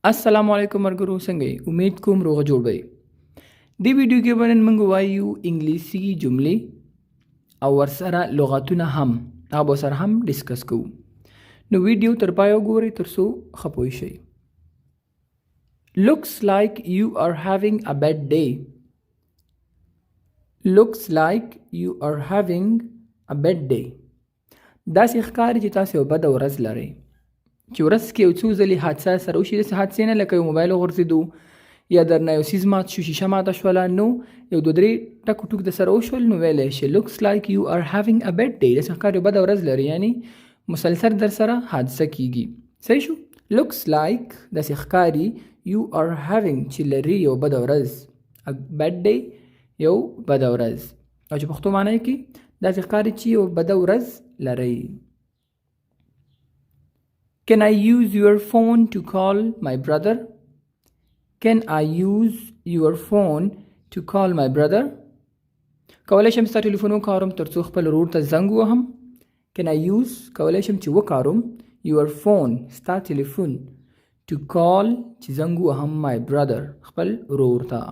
السلام علیکم مرګرو څنګه یې؟ امید کوم روغ جوړ به دی ویډیو کې باندې موږ وایو انګلیسي جملې او ورسره لغاتونه هم تاسو سره هم ډیسکس کوو. نو ویډیو تر پای وګورئ تر څو ښه پوه شئ. Looks like you are having a bad day. Looks like you are having a bad day. داسې ښکاري چې تاسو یو بده ورځ لرئ. چې ورځ کې یو څو ځلې حادثه سره وشي، داسې حادثې نه لکه یو موبایل وغورځېدو یا درنه یو څیز مات شو، شیشه ماته شوله، نو یو دوه درې ټکو ټوک د سره وشول، نو ویلی شي looks like you are having a bad day. داسې ښکاري یو بده ورځ لري، یعنی مسلسل در سره حادثه کیږي. صحیح شو؟ looks like داسې ښکاري you are having چې لري یو بده ورځ، a bad day یو بده ورځ، او چې پښتو معنی کې داسې ښکاري چې یو بده ورځ لرئ. Can I use your phone to call my brother? Can I use your phone to call my brother? کولی شم ستا ټلیفون وکاروم تر څو خپل ورور ته زنګ ووهم. Can I use کولی شم چې وکاروم your phone ستا ټلیفون to call چې زنګ ووهم my brother خپل ورور ته.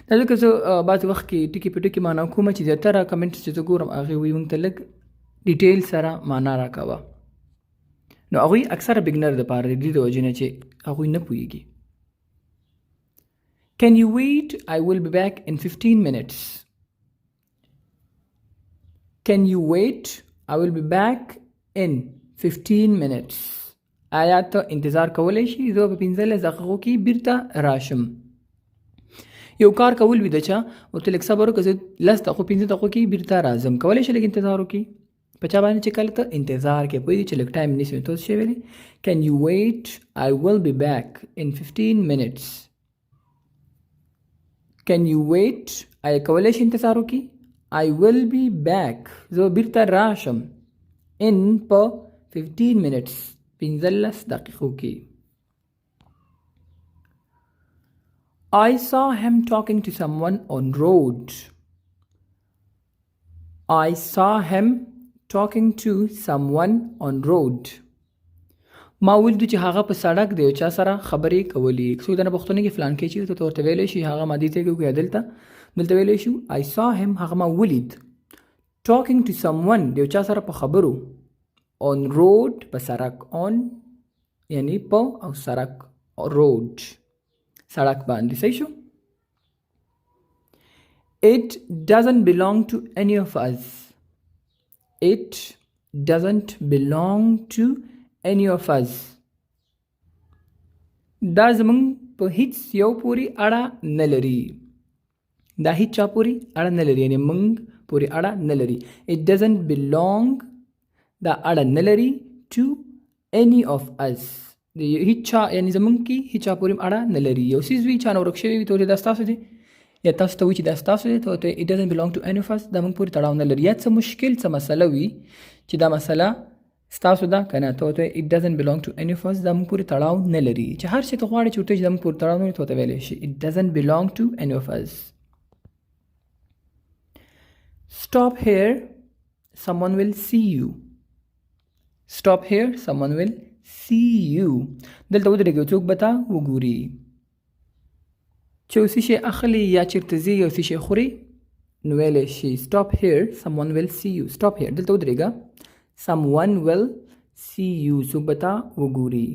دا ځکه زه بعضې وخت کې ټکي په ټکي معنا کومه چې زیاتره کمنټس چې زه ګورم هغې وایي موږ ته لږ ډیټیل سره معنا راکوه. نو هغوی اکثره بګنر دپاره د دې د وجې نه چې هغوی نه پوهېږي. Can you wait? I will be back in 15 minutes. Can you wait? I will be back in 15 minutes. آیا ته انتظار کولی شي؟ زه په 15 دقیقو کې بیرته راشم. یو کار کول وي د چا ورته لږ صبر وکړه، زه 10 دقیقو 15 دقیقو کې بیرته راځم. کولی شي لږ انتظار وکړي په چا باندې چې کله ته انتظار کې پوهېږي چې لږ ټایم نیسي. تاسو شی ویلې Can you wait? I will be back in 15 minutes. Can you wait? آیا کولی شي انتظار وکړي؟ I will be back زه بیرته راشم in په 15 minutes 15 دقیقو کې. I saw him talking to someone on road. I saw him talking to someone on road. ما ولیدو چې هغه په سړک د یو چا سره خبرې کولې. څوک درنه پوښتنه کې فلان کې چې ته ورته ویلی شي هغه مادي ځای کې وکړي دلته ویلی شو I saw him هغه ما ولید talking to someone د یو چا سره په خبرو on road په سړک on یعنی په او سړک road سړک باندې. صحیح شو؟ It doesn't belong to any of us. It doesn't belong to any of us. دا زمونږ په هیڅ یو پورې اړه نه لري. دا هیڅ چا پورې اړه نه لري، یعنی موږ پورې اړه نه لري. It doesn't belong دا اړه نه لري to any of us. هیڅ چا یعنی زمونږ کې هیڅ چا پورې اړه نه لري. یو څیز وي چا نه ورک شوی وي ته دا ستاسو دی، یا تاسو ته وایي چې دا ستاسو دی، ته it doesn't belong to any of us دا موږ پورې تړاو نه لري. یا څه مشکل څه مسله وي چې دا مسله ستاسو ده که نه، ته it doesn't belong to any of us دا موږ پورې تړاو نه لري. چې هر شی ته غواړې چې ورته چې دا موږ پورې تړاو نه لري ته ورته ویلی شي it doesn't belong to any of us. Stop here someone will see you. Stop here someone will see you. دلته ودرېږه څوک به تا وګوري. چې یو څه شی اخلي یا چېرته ځي یو څه شی خوري نو ویلی شي stop here someone will see you. stop here دلته ودرېږه someone will see you څوک به تا وګوري.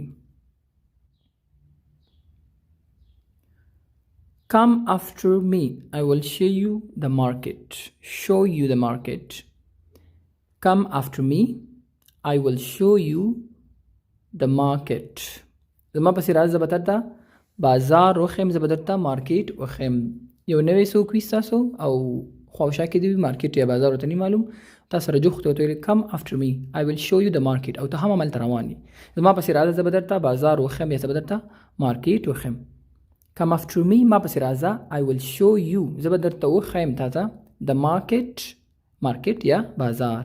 Come after me I will show you the market. show you the market. Come after me I will show you the market. زما پسې راځه زه به درته بازار وښیم، زه به درته مارکیټ وښیم. یو نوی څوک وي ستاسو او خواوشا کې دې وي مارکیټ یا بازار ورته نه معلوم، تا سره جوخت ورته ویلې come after me I will show you the market او ته هم هملته روان یې. زما پسې راځه زه به درته بازار وښیم یا زه به درته مارکیټ وښیم. come after me ما پسې راځه I will show you زه به درته وښیم تا ته the market یا بازار.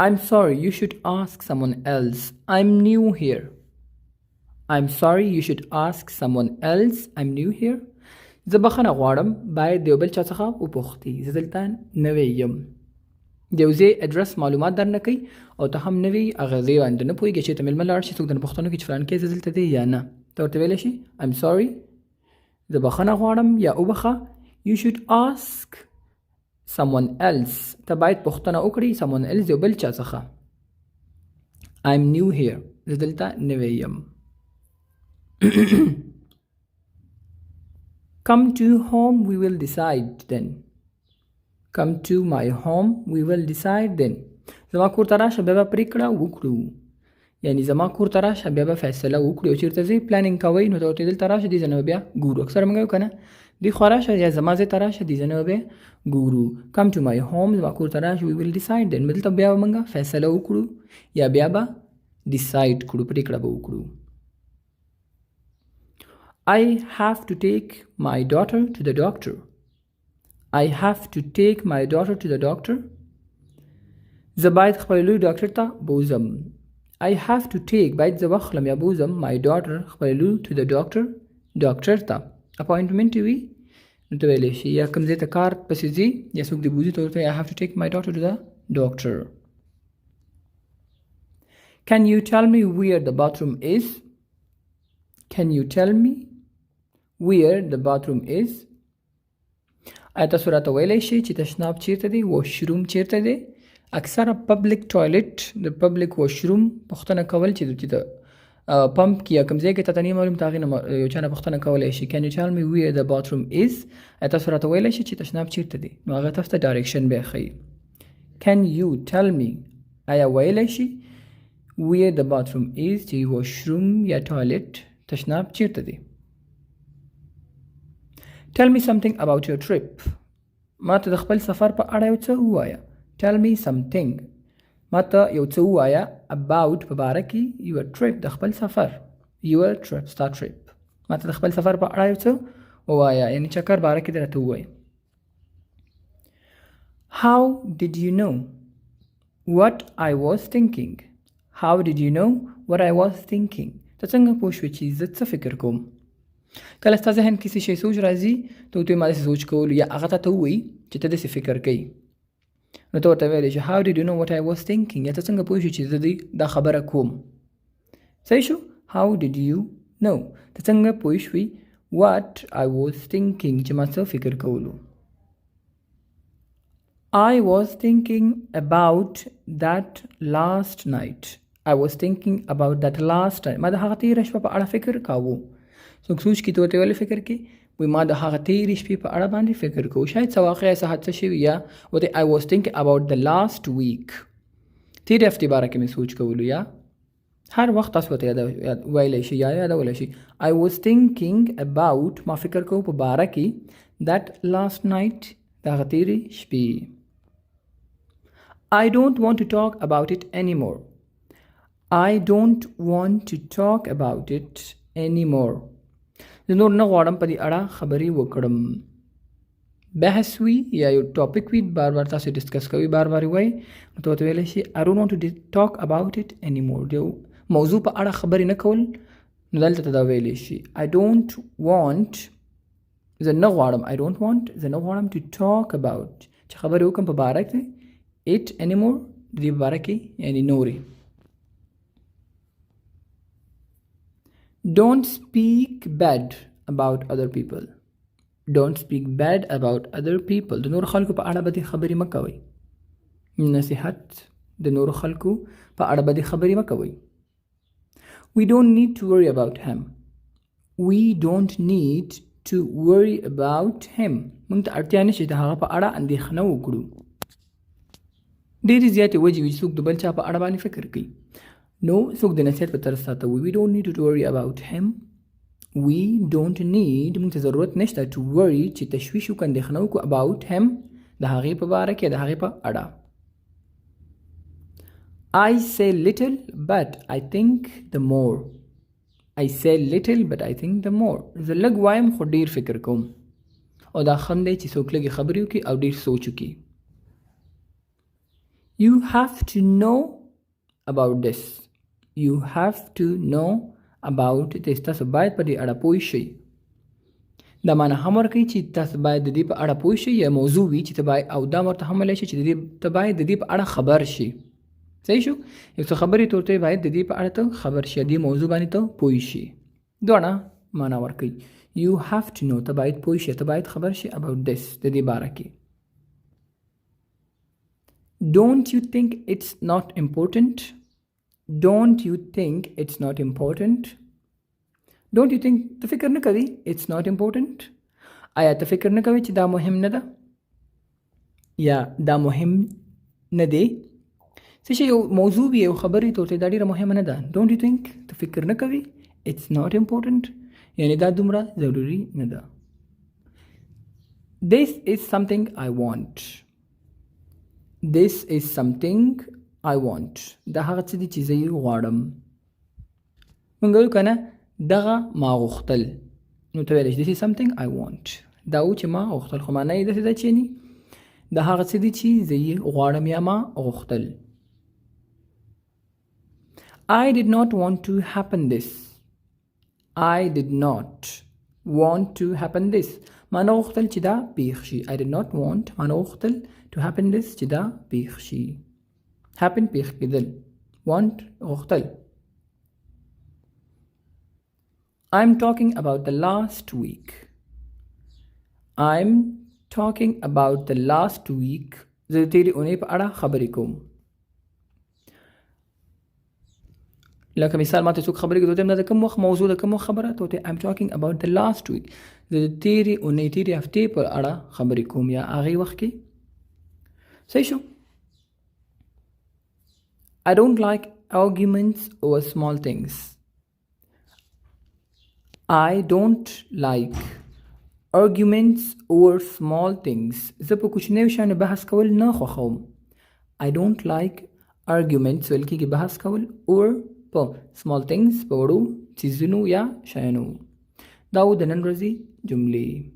I'm sorry you should ask someone else. I'm new here. I'm sorry you should ask someone else. I'm new here. زه بخښنه غواړم باید د یو بل چا څخه وپوښتې، زه دلته نوی یم. د یو ځای اډرس معلومات درنه کوي او ته هم نوی هغه ځای باندې نه پوهېږې چې ته مېلمه لاړ شي څوک درنه پوښتنه کوي چې فلانکی زه دلته دی یا نه ته ورته ویلی شي I'm sorry زه بخښنه غواړم یا وبخه You should ask someone else ته باید پوښتنه وکړي someone else یو بل چا څخه I'm new here زه دلته نوی یم Come to home we will decide then Come to my home we will decide then زما کور ته راشه بیا به پرېکړه وکړو یعنی زما کور ته راشه بیا به فیصله وکړو او چېرته ځئ پلانینګ کوئ نو ته ورته دلته راشه دې ځای نه به بیا ګورو اکثر موږ وایو که نه دې خوا راشه یا زما ځای ته راشه دې ځای نه به بیا ګورو Come to my home زما کور ته راشه we will decide then دلته بیا به موږ فیصله وکړو یا بیا به decide کړو پرېکړه به وکړو I have to take my daughter to the doctor. I have to take my daughter to the doctor. زه باید خپل لوی ډاکټر ته بوزم. I have to take باید زه واخلم یا بوزم my daughter خپل لوی to the doctor ډاکټر ته اپوینټمنټ وي نو ته ویلی شي یا کوم ځای ته کار پسې ځي یا څوک دې بوزي ته ورته I have to take my daughter to the doctor. Can you tell me where the bathroom is? Can you tell me where the bathroom is آیا تاسو راته ویلی شئ چې تشناب چیرته دی واشروم چیرته دی اکثره پبلک ټوایلټ د پبلک واشروم پوښتنه کول چې د پمپ کې یا کوم ځای کې ته نه معلوم ته هغې نه یو چا نه پوښتنه کولی شي Can you tell me where the bathroom is آیا تاسو راته ویلی شئ چې تشناب چیرته دی نو هغه تاسو ته ډایرکشن بیا ښیي Can you tell me آیا ویلی شي where the bathroom is چې واشروم یا ټوایلټ تشناب چیرته دی Tell me something about your trip. ما ته د خپل سفر په اړه یو څه ووایه. Tell me something. ما ته یو څه ووایه about په باره کې your trip د خپل سفر. Your trip, star trip. ما ته د خپل سفر په اړه یو څه ووایه یعنی چکر باره کې درته ووایه. How did you know what I was thinking? How did you know what I was thinking? ته څنګه پوه شوې چې زه څه فکر کوم؟ کله ستا ذهن کې څه شی سوچ راځي ته ورته ما داسې سوچ کولو یا هغه ته ووایي چې ته داسې فکر کوي نو ته ورته ویلی شي How did you know what I was thinking یا ته څنګه پوه شوې چې زه دا خبره کوم صحیح شو How did you know ته څنګه پوه شوې What I was thinking چې ما څه فکر کولو I was thinking about that last night I was thinking about that last night ما د هغه تېره شپه په اړه فکر کاوه څوک سوچ کې ته ورته ولې فکر کې وایي ما د هغه تېرې شپې په اړه باندې فکر کوو شاید څه واقع څه حادثه شوي یا ورته I was thinking about the last week تېرې هفتې باره کې مې سوچ کولو یا هر وخت تاسو ورته ویلی شي یا یادولی شي I was thinking about ما فکر کوو په باره کې that last night د هغه تېرې شپې I don't want to talk about it anymore I don't want to talk about it anymore زه نور نه غواړم په دې اړه خبرې وکړم بحث وي یا یو ټاپک وي بار بار تاسو ډسکس کوئ بار بار وایي نو ته ورته ویلی شي I don't want to talk about it anymore د یو موضوع په اړه خبرې نه کول نو دلته ته دا ویلی شي I don't want زه نه غواړم I don't want زه نه غواړم to talk about چې خبرې وکړم په باره کې it anymore د دې په باره کې یعنی نورې Don't speak bad about other people. Don't speak bad about other people. د نور خلکو په اړه بدې خبرې مه کوئ. نصیحت د نور خلکو په اړه بدې خبرې مه کوئ. We don't need to worry about him. We don't need to worry about him. موږ ته اړتیا نشي د هغه په اړه اندېښنه وکړو. ډېرې زیاتې وجې وي چې څوک د بل چا په اړه باندې فکر کوي. نو څوک د نصیحت په طرز ساته وي We don't need to worry about him We don't need موږ ته ضرورت نشته to worry چې تشویش وکړو اندېښنه وکړو about him د هغې په باره کې د هغې په اړه I say little but I think the more I say little but I think the more زه لږ وایم خو ډېر فکر کوم او دا خم دی چې څوک لږې خبرې وکړي او ډېر سوچ وکړي You have to know about this You have to know about this تاسو باید په دې اړه پوه شئ دا معنا هم ورکوي چې تاسو باید د دې په اړه پوه شئ یا موضوع وي چې ته باید او دا ورته هم ویلی شي چې ته باید د دې په اړه خبر شي. صحیح شو؟ یو څه خبرې ته ورته باید د دې په اړه ته خبر شي دې موضوع باندې ته پوه شي. دواړه معنا ورکوي. You have to know ته باید پوه شي ته باید خبر شي about this د دې باره کې. Don't you think it's not important? Don't you think it's not important? Don't you think ته فکر نه کوي it's not important؟ آیا ته فکر نه کوي چې دا مهم نه ده یا دا مهم نه دی؟ څه شی یو موضوع وي یو خبرې ته ورته دا ډېره مهمه نه ده. Don't you think ته فکر نه کوي it's not important یعنی دا دومره ضروري نه ده. This is something I want. This is something I want. دا هغه څه دي چې زه یې غواړم. مونږ وایو که نه دغه ما غوښتل نو ته ویلی this is something I want. دا و چې ما غوښتل خو معنی یې داسې ده چې یعنې دا هغه څه دي چې زه یې غواړم یا ما غوښتل. I did not want to happen this. I did not want to happen this. ما نه غوښتل چې دا پیښ شي. I did not want ما نه غوښتل to happen this چې دا پیښ شي. happen پیښ کېدل. want غوښتل. I'm talking about the last week. I'm talking about the last week. زه د تېرې اونۍ په اړه خبرې کوم. لکه مثال ما ته څوک خبرې کوي ته وایم دا د کوم وخت موضوع د کوم وخت خبره ته وایم I'm talking about the last week. زه د تېرې اونۍ تېرې هفتې په اړه خبرې کوم یا هغې وخت کې. صحیح شو؟ I don't like arguments over small things. I don't like arguments over small things. زه په کوچنیو شیانو بحث کول نه خوښوم. I don't like arguments ویل کېږي بحث کول over په small things په وړو څیزونو یا شیانو. دا و د نن ورځې جملې.